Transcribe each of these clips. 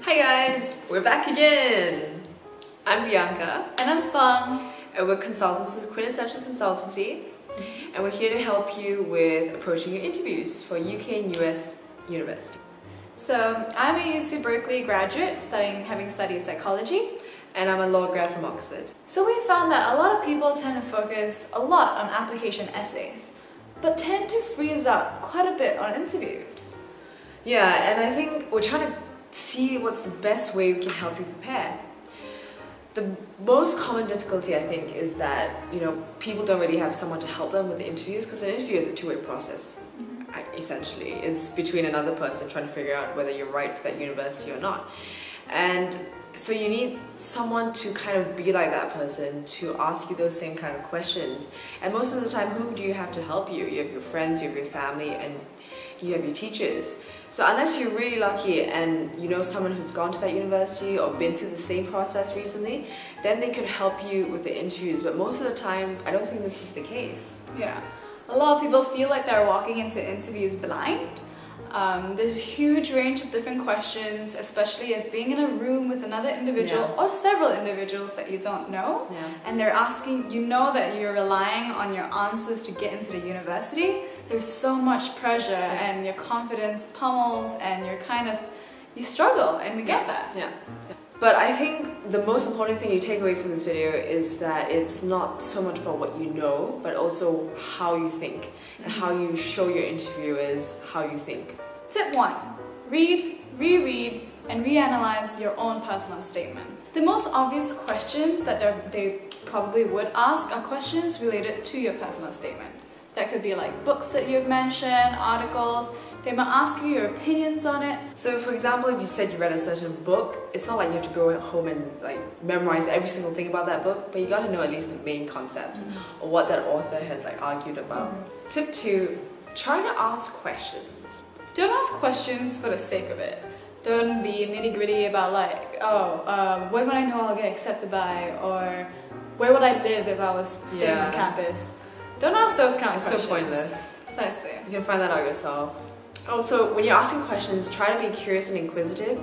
Hi guys, we're back again. I'm Bianca. And I'm Fung. And we're consultants with Quintessential Consultancy. And we're here to help you with approaching your interviews for UK and US university. So I'm a UC Berkeley graduate having studied psychology. And I'm a law grad from Oxford. So we found that a lot of people tend to focus a lot on application essays, but tend to freeze up quite a bit on interviews. Yeah, and I think we're trying to see what's the best way we can help you prepare. The most common difficulty, I think, is that, people don't really have someone to help them with the interviews, because an interview is a two-way process, essentially. It's between another person trying to figure out whether you're right for that university or not. And so you need someone to kind of be like that person, to ask you those same kind of questions. And most of the time, who do you have to help you? You have your friends, you have your family, and you have your teachers. So unless you're really lucky and you know someone who's gone to that university or been through the same process recently, then they could help you with the interviews. But most of the time, I don't think this is the case. Yeah. A lot of people feel like they're walking into interviews blind. There's a huge range of different questions, especially if being in a room with another individual or several individuals that you don't know, and they're asking, that you're relying on your answers to get into the university. There's so much pressure and your confidence pummels and you struggle, and we get that. Yeah. But I think the most important thing you take away from this video is that it's not so much about what you know, but also how you think and how you show your interviewers how you think. Tip 1. Read, reread, and reanalyze your own personal statement. The most obvious questions that they probably would ask are questions related to your personal statement. That could be like books that you've mentioned, articles. They might ask you your opinions on it. So for example, if you said you read a certain book, it's not like you have to go home and memorize every single thing about that book, but you got to know at least the main concepts or what that author has argued about. Tip 2, try to ask questions. Don't ask questions for the sake of it. Don't be nitty-gritty about when would I know I'll get accepted by, or where would I live if I was staying on campus. Don't ask those kind of questions. It's so pointless. Precisely. You can find that out yourself. Also, when you're asking questions, try to be curious and inquisitive.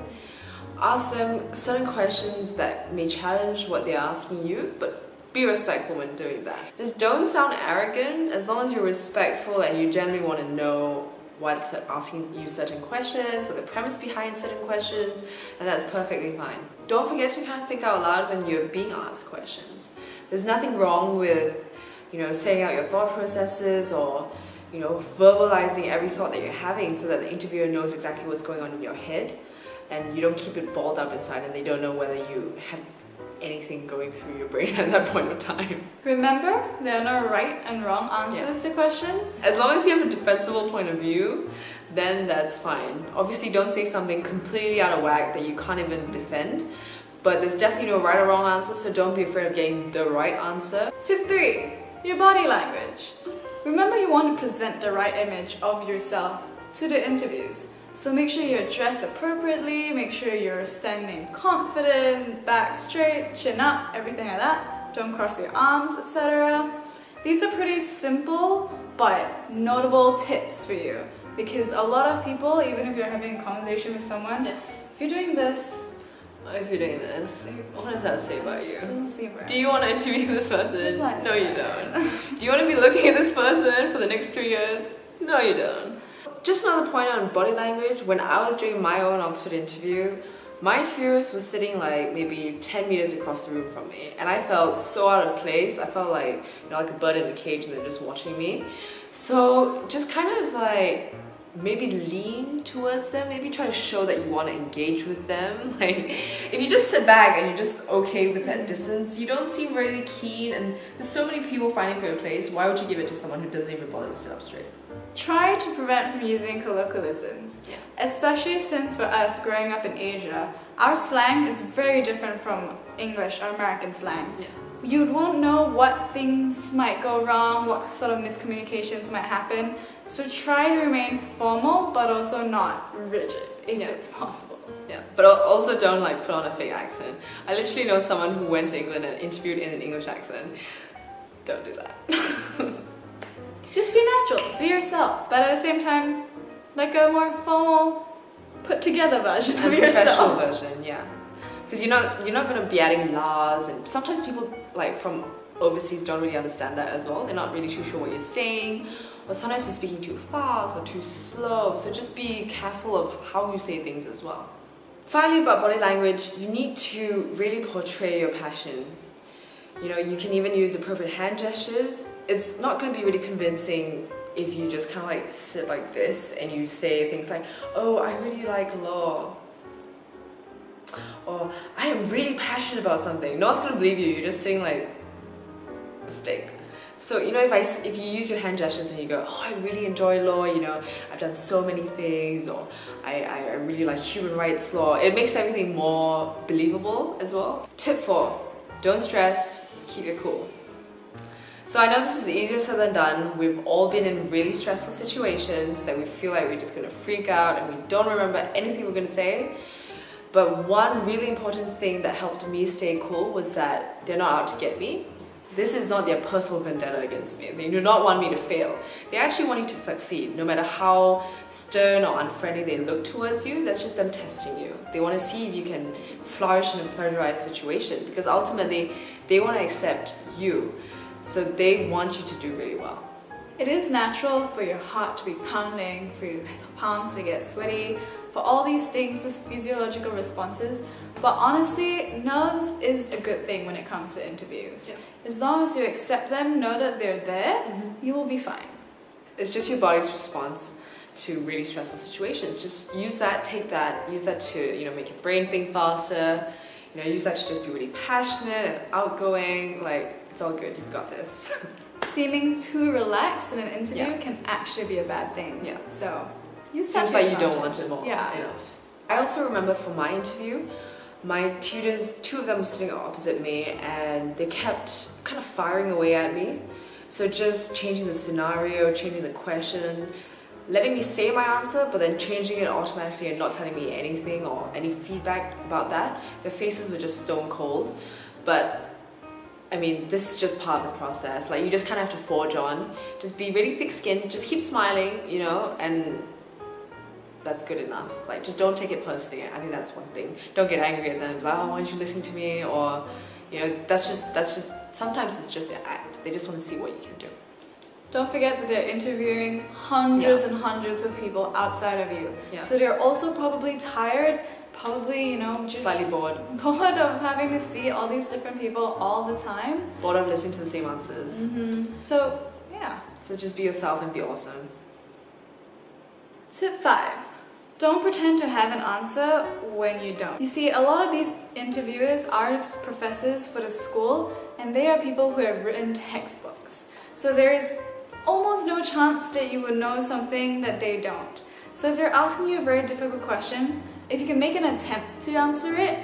Ask them certain questions that may challenge what they're asking you, but be respectful when doing that. Just don't sound arrogant. As long as you're respectful and you genuinely want to know why they're asking you certain questions or the premise behind certain questions, and that's perfectly fine. Don't forget to kind of think out loud when you're being asked questions. There's nothing wrong with saying out your thought processes or verbalizing every thought that you're having so that the interviewer knows exactly what's going on in your head, and you don't keep it balled up inside and they don't know whether you have anything going through your brain at that point of time. Remember, there are no right and wrong answers to questions. As long as you have a defensible point of view, then that's fine. Obviously, don't say something completely out of whack that you can't even defend, but there's definitely no right or wrong answer, so don't be afraid of getting the right answer. Tip 3, your body language. Remember, you want to present the right image of yourself to the interviews. So make sure you're dressed appropriately, make sure you're standing confident, back straight, chin up, everything like that. Don't cross your arms, etc. These are pretty simple but notable tips for you, because a lot of people, even if you're having a conversation with someone, if you're doing this, what does that say about you? Do you want to interview this person? No, you don't. Do you want to be looking at this person for the next 3 years? No, you don't. Just another point on body language. When I was doing my own Oxford interview, my interviewers were sitting maybe 10 meters across the room from me, and I felt so out of place. I felt like like a bird in a cage and they're just watching me. So just kind of maybe lean towards them, maybe try to show that you want to engage with them. If you just sit back and you're just okay with that distance, you don't seem really keen, and there's so many people fighting for your place. Why would you give it to someone who doesn't even bother to sit up straight? Try to prevent from using colloquialisms, especially since for us growing up in Asia, our slang is very different from English or American slang. You won't know what things might go wrong, what sort of miscommunications might happen, so try to remain formal but also not rigid if it's possible. But also don't put on a fake accent. I literally know someone who went to England and interviewed in an English accent. Don't do that. Just be natural, be yourself, but at the same time, like a more formal put together version of And professional yourself. version, yeah. Because you're not gonna be adding lahs, and sometimes people like from overseas don't really understand that as well. They're not really too sure what you're saying, or sometimes you're speaking too fast or too slow. So just be careful of how you say things as well. Finally, about body language, you need to really portray your passion. You know, you can even use appropriate hand gestures. It's not going to be really convincing if you just kind of like sit like this and you say things like, oh, I really like law. Or I am really passionate about something. No one's going to believe you. You're just saying like a steak. So, you know, if you use your hand gestures and you go, oh, I really enjoy law, you know, I've done so many things, or I really like human rights law, it makes everything more believable as well. Tip 4, don't stress, keep it cool. So I know this is easier said than done. We've all been in really stressful situations that we feel like we're just gonna freak out and we don't remember anything we're gonna say. But one really important thing that helped me stay cool was that they're not out to get me. This is not their personal vendetta against me. They do not want me to fail. They actually want you to succeed, no matter how stern or unfriendly they look towards you. That's just them testing you. They want to see if you can flourish in a pressurized situation, because ultimately they want to accept you. So they want you to do really well. It is natural for your heart to be pounding, for your palms to get sweaty, for all these things, these physiological responses. But honestly, nerves is a good thing when it comes to interviews. Yeah. As long as you accept them, know that they're there, you will be fine. It's just your body's response to really stressful situations. Just use that, take that, use that to, you know, make your brain think faster. You know, use that to just be really passionate and outgoing. Like, it's all good. You've got this. Seeming too relaxed in an interview Yeah. can actually be a bad thing. Yeah. So use that. Seems to your like you don't advantage. want it more Yeah. enough. I also remember for my interview, my tutors, 2 of them were sitting opposite me and they kept kind of firing away at me. So just changing the scenario, changing the question, letting me say my answer, but then changing it automatically and not telling me anything or any feedback about that. Their faces were just stone cold. But I mean, this is just part of the process. Like, you just kind of have to forge on. Just be really thick-skinned, just keep smiling, you know, and that's good enough. Like, just don't take it personally. I think that's one thing. Don't get angry at them, like, oh, why aren't you listening to me? Or, you know, that's just, sometimes it's just their act. They just want to see what you can do. Don't forget that they're interviewing hundreds and hundreds of people outside of you. Yeah. So they're also probably tired, probably, you know, just Slightly bored. bored of having to see all these different people all the time. Bored of listening to the same answers. So, yeah. So just be yourself and be awesome. Tip 5. Don't pretend to have an answer when you don't. You see, a lot of these interviewers are professors for the school, and they are people who have written textbooks. So there is almost no chance that you would know something that they don't. So if they're asking you a very difficult question, if you can make an attempt to answer it,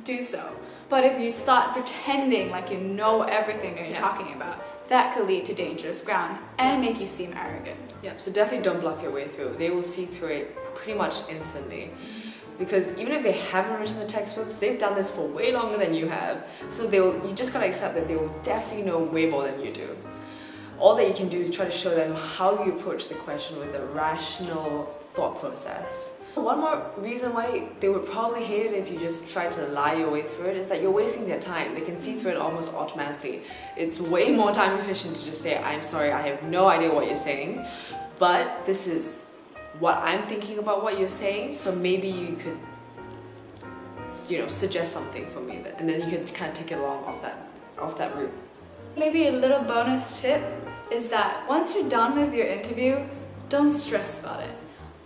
do so. But if you start pretending like you know everything that you're talking about, that could lead to dangerous ground and make you seem arrogant. Yeah, so definitely don't bluff your way through. They will see through it pretty much instantly. Because even if they haven't written the textbooks, they've done this for way longer than you have. So you just gotta accept that they will definitely know way more than you do. All that you can do is try to show them how you approach the question with a rational thought process. One more reason why they would probably hate it if you just try to lie your way through it is that you're wasting their time. They can see through it almost automatically. It's way more time efficient to just say, I'm sorry, I have no idea what you're saying, but this is what I'm thinking about what you're saying, so maybe you could, you know, suggest something for me, and then you can kind of take it along off that route. Maybe a little bonus tip is that once you're done with your interview, don't stress about it.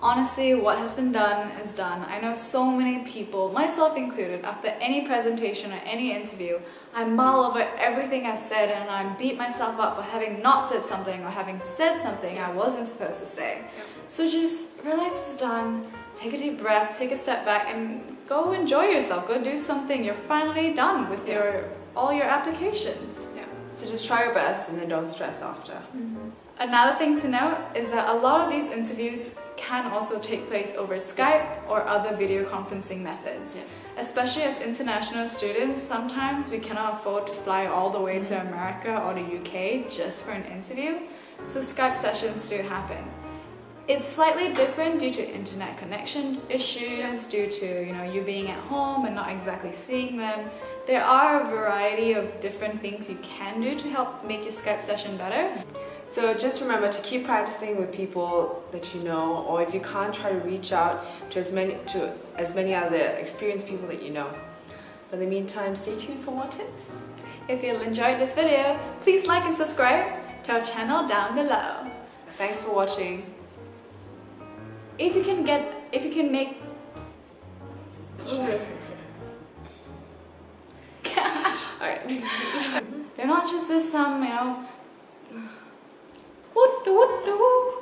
Honestly, what has been done is done. I know so many people, myself included, after any presentation or any interview, I mull over everything I've said and I beat myself up for having not said something or having said something I wasn't supposed to say. So just realize it's done, take a deep breath, take a step back and go enjoy yourself. Go do something. You're finally done with all your applications. Yeah. So just try your best and then don't stress after. Another thing to note is that a lot of these interviews can also take place over Skype or other video conferencing methods. Especially as international students, sometimes we cannot afford to fly all the way to America or the UK just for an interview, so Skype sessions do happen. It's slightly different due to internet connection issues, due to you being at home and not exactly seeing them. There are a variety of different things you can do to help make your Skype session better. So just remember to keep practicing with people that you know, or if you can't, try to reach out to as many other experienced people that you know. But in the meantime, stay tuned for more tips. If you enjoyed this video, please like and subscribe to our channel down below. Thanks for watching. If you can make Alright. they're not just this what